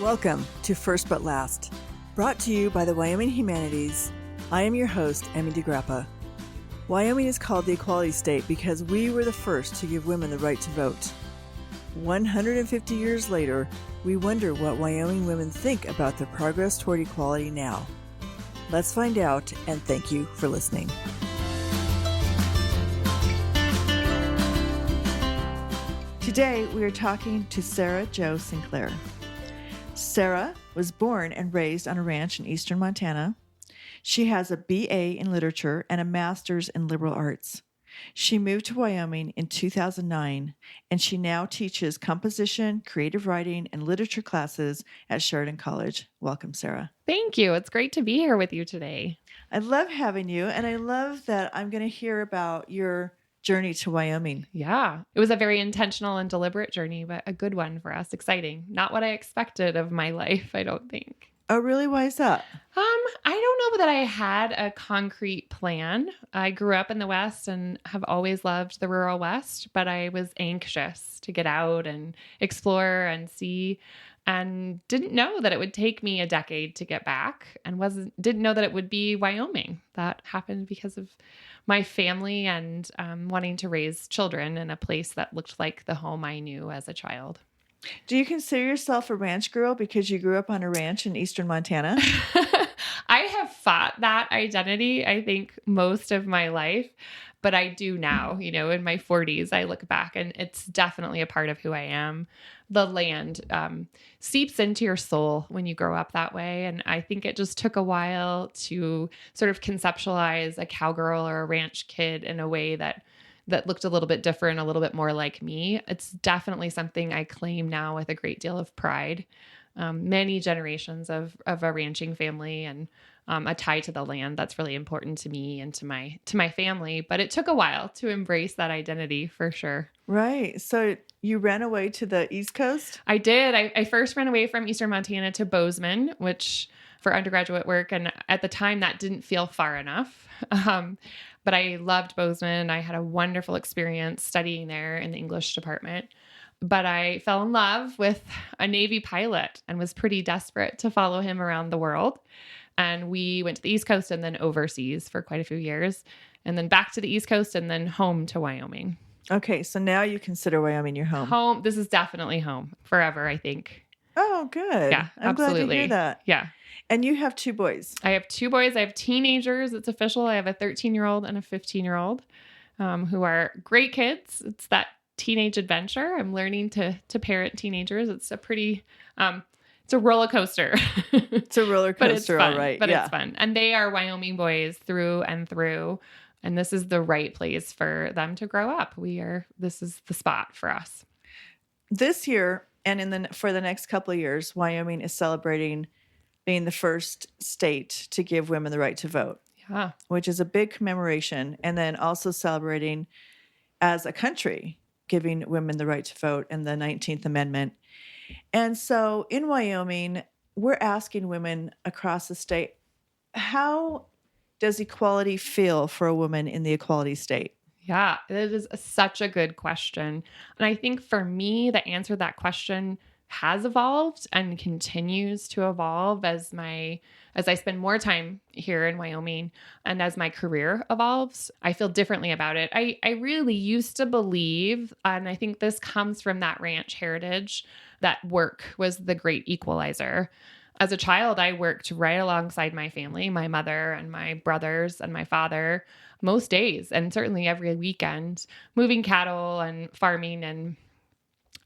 Welcome to First But Last, brought to you by the Wyoming Humanities. I am your host, Emmy DeGrappa. Wyoming is called the Equality State because we were the first to give women the right to vote. 150 years later, we wonder what Wyoming women think about the progress toward equality now. Let's find out, and thank you for listening. Today, we are talking to Sarah Jo Sinclair. Sarah was born and raised on a ranch in eastern Montana. She has a BA in literature and a master's in liberal arts. She moved to Wyoming in 2009, and she now teaches composition, creative writing, and literature classes at Sheridan College. Welcome, Sarah. Thank you. It's great to be here with you today. I love having you, and I love that I'm going to hear about your journey to Wyoming. Yeah, it was a very intentional and deliberate journey, but a good one for us. Exciting. Not what I expected of my life, I don't think. Oh, really? Why is that? I don't know that I had a concrete plan. I grew up in the West and have always loved the rural West, but I was anxious to get out and explore and see, and didn't know that it would take me a decade to get back, and didn't know that it would be Wyoming. That happened because of my family and wanting to raise children in a place that looked like the home I knew as a child. Do you consider yourself a ranch girl because you grew up on a ranch in eastern Montana? I have fought that identity, I think, most of my life, but I do now. In my 40s, I look back and it's definitely a part of who I am. The land seeps into your soul when you grow up that way. And I think it just took a while to sort of conceptualize a cowgirl or a ranch kid in a way that looked a little bit different, a little bit more like me. It's definitely something I claim now with a great deal of pride. Many generations of a ranching family and a tie to the land that's really important to me and to my family. But it took a while to embrace that identity for sure. Right. So you ran away to the East Coast? I did. I first ran away from eastern Montana to Bozeman, which for undergraduate work. And at the time that didn't feel far enough. But I loved Bozeman. I had a wonderful experience studying there in the English department. But I fell in love with a Navy pilot and was pretty desperate to follow him around the world. And we went to the East Coast and then overseas for quite a few years, and then back to the East Coast and then home to Wyoming. Okay, so now you consider Wyoming your home. Home. This is definitely home forever, I think. Oh, good. Yeah, I'm absolutely. glad to hear that. Yeah. And you have two boys. I have two boys. I have teenagers. It's official. I have a 13-year-old and a 15-year-old who are great kids. It's that teenage adventure. I'm learning to parent teenagers. It's a pretty, it's a roller coaster. It's a roller coaster, but it's fun, all right. But yeah. It's fun. And they are Wyoming boys through and through. And this is the right place for them to grow up. This is the spot for us. This year, and for the next couple of years, Wyoming is celebrating being the first state to give women the right to vote. Yeah. Which is a big commemoration. And then also celebrating as a country, giving women the right to vote in the 19th Amendment. And so in Wyoming, we're asking women across the state, how does equality feel for a woman in the equality state? Yeah, it is such a good question. And I think for me, the answer to that question has evolved and continues to evolve as I spend more time here in Wyoming and as my career evolves. I feel differently about it. I really used to believe, and I think this comes from that ranch heritage, that work was the great equalizer. As a child, I worked right alongside my family, my mother and my brothers and my father, most days, and certainly every weekend, moving cattle and farming and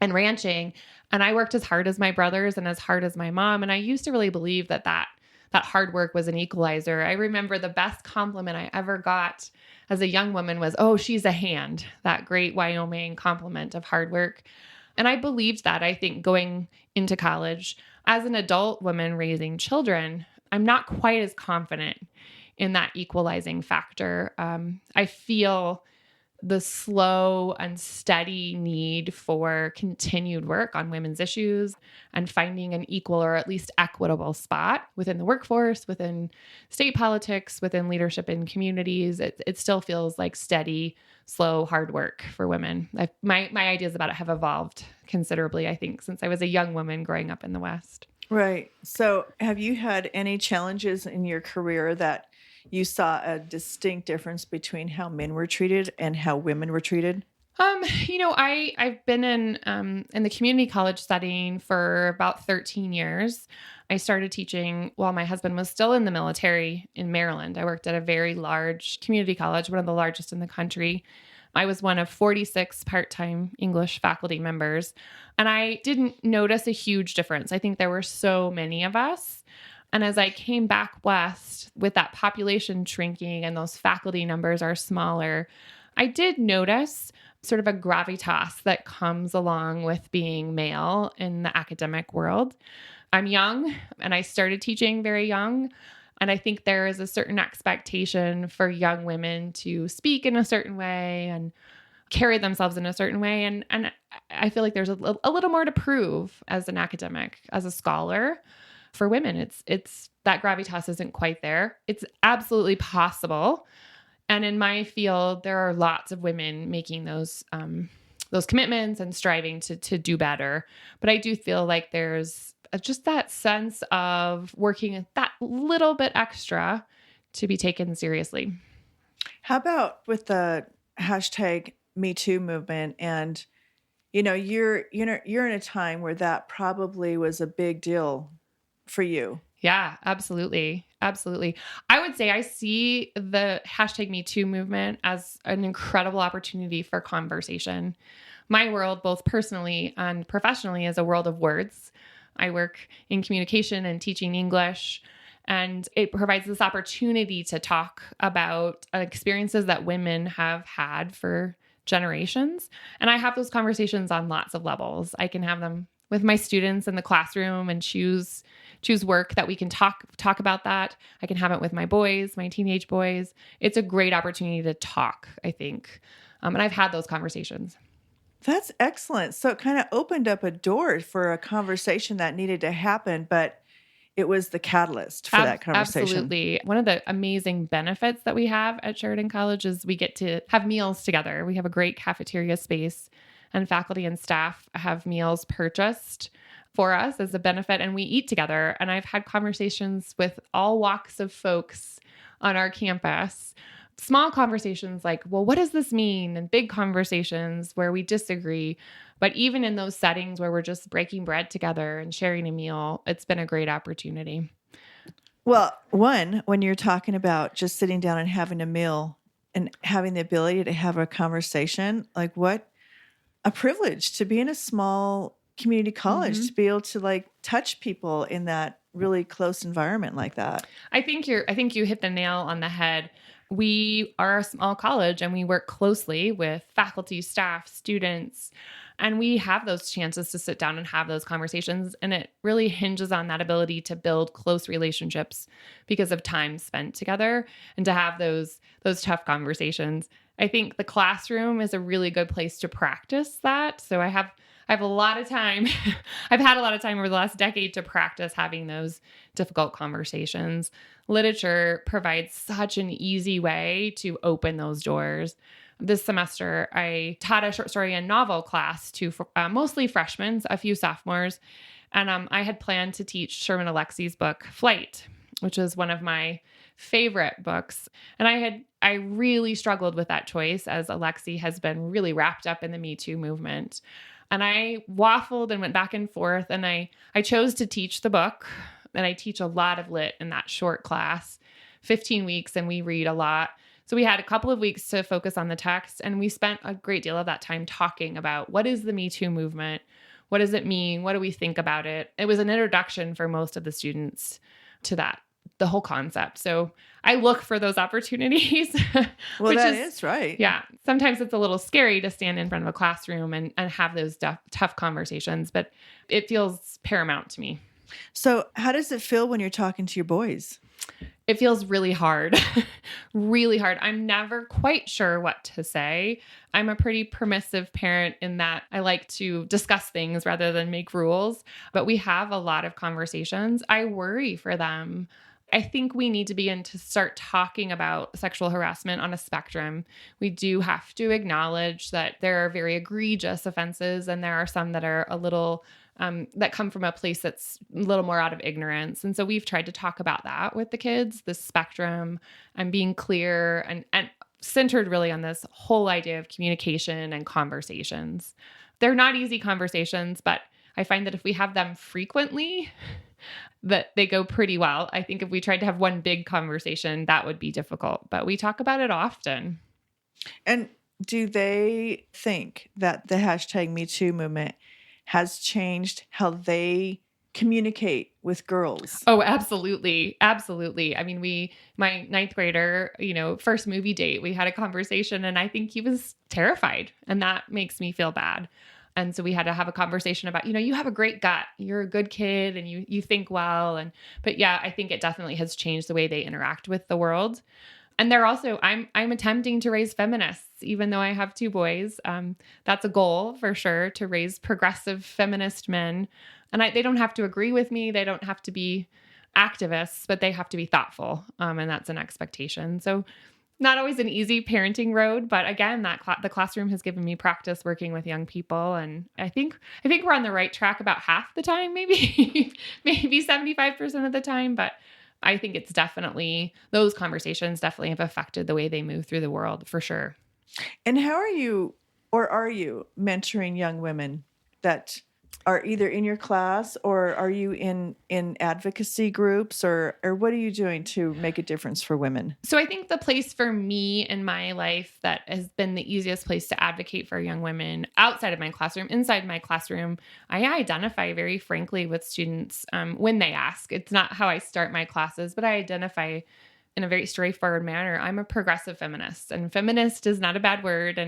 ranching. And I worked as hard as my brothers and as hard as my mom. And I used to really believe that hard work was an equalizer. I remember the best compliment I ever got as a young woman was, "Oh, she's a hand," that great Wyoming compliment of hard work. And I believed that. I think going into college, as an adult woman raising children, I'm not quite as confident in that equalizing factor. I feel the slow and steady need for continued work on women's issues and finding an equal or at least equitable spot within the workforce, within state politics, within leadership in communities. It still feels like steady, slow, hard work for women. My ideas about it have evolved considerably, I think, since I was a young woman growing up in the West. Right. So, have you had any challenges in your career that you saw a distinct difference between how men were treated and how women were treated? I've been in the community college setting for about 13 years. I started teaching while my husband was still in the military in Maryland. I worked at a very large community college, one of the largest in the country. I was one of 46 part-time English faculty members, and I didn't notice a huge difference. I think there were so many of us. And as I came back west with that population shrinking and those faculty numbers are smaller, I did notice sort of a gravitas that comes along with being male in the academic world. I'm young and I started teaching very young. And I think there is a certain expectation for young women to speak in a certain way and carry themselves in a certain way. And I feel like there's a little more to prove as an academic, as a scholar. For women, it's that gravitas isn't quite there. It's absolutely possible. And in my field, there are lots of women making those commitments and striving to do better. But I do feel like there's just that sense of working that little bit extra to be taken seriously. How about with the hashtag Me Too movement? And you're in a time where that probably was a big deal for you. Yeah, absolutely. Absolutely. I would say I see the hashtag Me Too movement as an incredible opportunity for conversation. My world, both personally and professionally, is a world of words. I work in communication and teaching English, and it provides this opportunity to talk about experiences that women have had for generations. And I have those conversations on lots of levels. I can have them with my students in the classroom and choose work that we can talk about that. I can have it with my boys, my teenage boys. It's a great opportunity to talk, I think. And I've had those conversations. That's excellent. So it kind of opened up a door for a conversation that needed to happen, but it was the catalyst for that conversation. Absolutely. One of the amazing benefits that we have at Sheridan College is we get to have meals together. We have a great cafeteria space, and faculty and staff have meals purchased for us as a benefit, and we eat together. And I've had conversations with all walks of folks on our campus. Small conversations like, well, what does this mean? And big conversations where we disagree. But even in those settings where we're just breaking bread together and sharing a meal, it's been a great opportunity. Well, when you're talking about just sitting down and having a meal and having the ability to have a conversation, like what a privilege to be in a small community college, to be able to touch people in that really close environment like that. I think you hit the nail on the head. We are a small college and we work closely with faculty, staff, students, and we have those chances to sit down and have those conversations. And it really hinges on that ability to build close relationships because of time spent together and to have those tough conversations. I think the classroom is a really good place to practice that. So I have a lot of time. I've had a lot of time over the last decade to practice having those difficult conversations. Literature provides such an easy way to open those doors. This semester, I taught a short story and novel class to mostly freshmen, a few sophomores. And I had planned to teach Sherman Alexi's book, Flight, which is one of my favorite books. And I really struggled with that choice, as Alexi has been really wrapped up in the Me Too movement. And I waffled and went back and forth, and I chose to teach the book. And I teach a lot of lit in that short class, 15 weeks, and we read a lot. So we had a couple of weeks to focus on the text, and we spent a great deal of that time talking about what is the Me Too movement? What does it mean? What do we think about it? It was an introduction for most of the students to that, the whole concept. So I look for those opportunities. Well, that is right. Yeah. Sometimes it's a little scary to stand in front of a classroom and have those tough conversations, but it feels paramount to me. So how does it feel when you're talking to your boys? It feels really hard, really hard. I'm never quite sure what to say. I'm a pretty permissive parent in that I like to discuss things rather than make rules, but we have a lot of conversations. I worry for them. I think we need to begin to start talking about sexual harassment on a spectrum. We do have to acknowledge that there are very egregious offenses, and there are some that are a little that come from a place that's a little more out of ignorance. And so we've tried to talk about that with the kids, the spectrum, and being clear and centered really on this whole idea of communication and conversations. They're not easy conversations, but I find that if we have them frequently, that they go pretty well. I think if we tried to have one big conversation, that would be difficult, but we talk about it often. And do they think that the #MeToo movement has changed how they communicate with girls? Oh, absolutely. Absolutely. I mean, my ninth grader, first movie date, we had a conversation and I think he was terrified, and that makes me feel bad. And so we had to have a conversation about, you have a great gut, you're a good kid and you think well. But yeah, I think it definitely has changed the way they interact with the world. And they're also, I'm attempting to raise feminists, even though I have 2 boys. That's a goal for sure, to raise progressive feminist men. And they don't have to agree with me. They don't have to be activists, but they have to be thoughtful. And that's an expectation. So not always an easy parenting road, but again, the classroom has given me practice working with young people, and I think we're on the right track about half the time, maybe 75% of the time. But I think it's definitely, those conversations definitely have affected the way they move through the world, for sure. And how are you mentoring young women that are either in your class, or are you in advocacy groups, or what are you doing to make a difference for women? So I think the place for me in my life that has been the easiest place to advocate for young women outside of my classroom, inside my classroom, I identify very frankly with students when they ask. It's not how I start my classes, but I identify in a very straightforward manner. I'm a progressive feminist, and feminist is not a bad word.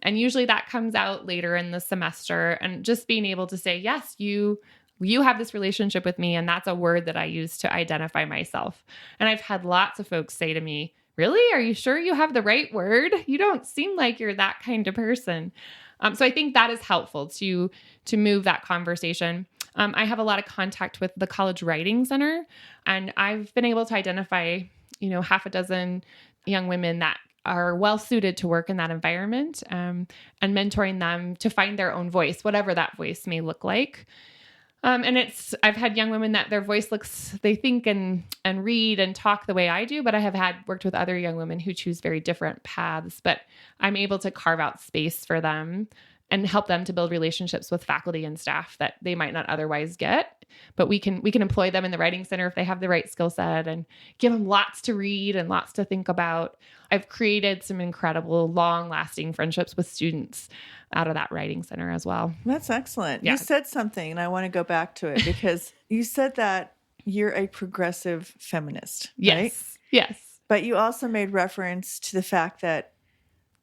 And usually that comes out later in the semester, and just being able to say, yes, you have this relationship with me. And that's a word that I use to identify myself. And I've had lots of folks say to me, really? Are you sure you have the right word? You don't seem like you're that kind of person. So I think that is helpful to move that conversation. I have a lot of contact with the College Writing Center, and I've been able to identify, half a dozen young women that are well suited to work in that environment, and mentoring them to find their own voice, whatever that voice may look like. And I've had young women that their voice they think and read and talk the way I do, but I have worked with other young women who choose very different paths, but I'm able to carve out space for them and help them to build relationships with faculty and staff that they might not otherwise get. But we can employ them in the writing center if they have the right skill set, and give them lots to read and lots to think about. I've created some incredible, long-lasting friendships with students out of that writing center as well. That's excellent. Yeah. You said something, and I want to go back to it, because you said that you're a progressive feminist, right? Yes. But you also made reference to the fact that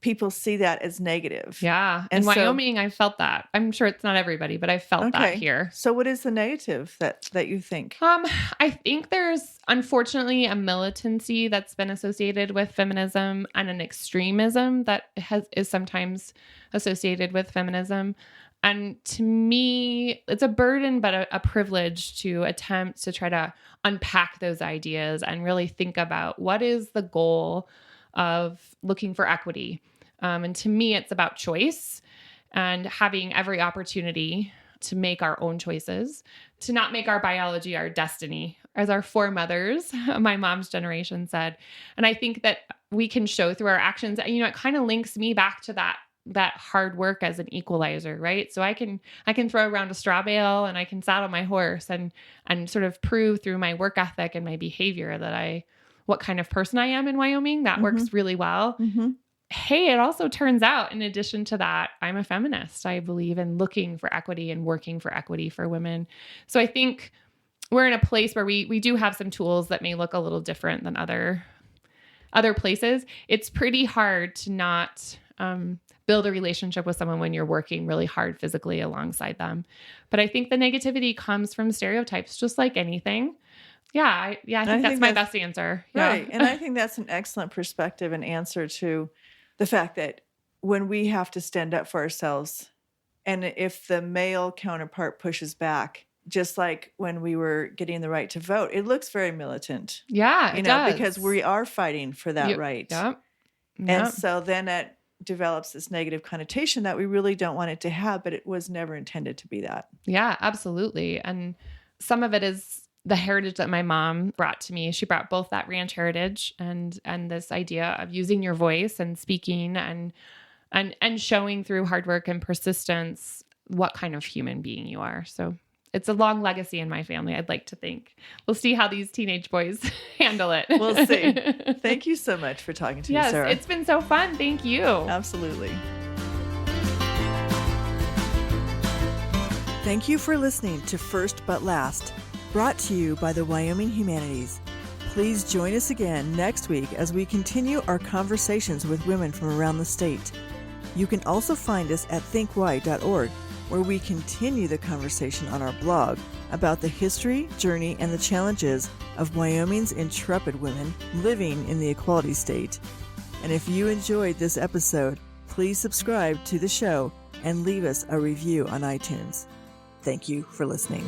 people see that as negative. Yeah. In Wyoming, I felt that. I'm sure it's not everybody, but I felt that here. So what is the negative that you think? I think there's, unfortunately, a militancy that's been associated with feminism, and an extremism that is sometimes associated with feminism. And to me, it's a burden, but a privilege to attempt to try to unpack those ideas and really think about what is the goal of looking for equity. And to me, it's about choice and having every opportunity to make our own choices, to not make our biology our destiny, as our foremothers, my mom's generation, said. And I think that we can show through our actions, it kind of links me back to that hard work as an equalizer, right? So I can throw around a straw bale, and I can saddle my horse and sort of prove through my work ethic and my behavior what kind of person I am in Wyoming. That works really well. Mm-hmm. Hey, it also turns out, in addition to that, I'm a feminist. I believe in looking for equity and working for equity for women. So I think we're in a place where we do have some tools that may look a little different than other places. It's pretty hard to not build a relationship with someone when you're working really hard physically alongside them. But I think the negativity comes from stereotypes, just like anything. Yeah, I think that's my best answer. Right. Yeah. And I think that's an excellent perspective and answer to the fact that when we have to stand up for ourselves, and if the male counterpart pushes back, just like when we were getting the right to vote, it looks very militant. Yeah, it does. Because we are fighting for that right. Yep. And so then it develops this negative connotation that we really don't want it to have, but it was never intended to be that. Yeah, absolutely. And some of it is the heritage that my mom brought to me. She brought both that ranch heritage and this idea of using your voice and speaking and showing through hard work and persistence what kind of human being you are. So it's a long legacy in my family, I'd like to think. We'll see how these teenage boys handle it. We'll see. Thank you so much for talking to me, Sarah. Yes, it's been so fun. Thank you. Absolutely. Thank you for listening to First But Last, brought to you by the Wyoming Humanities. Please join us again next week as we continue our conversations with women from around the state. You can also find us at thinkwy.org, where we continue the conversation on our blog about the history, journey, and the challenges of Wyoming's intrepid women living in the equality state. And if you enjoyed this episode, please subscribe to the show and leave us a review on iTunes. Thank you for listening.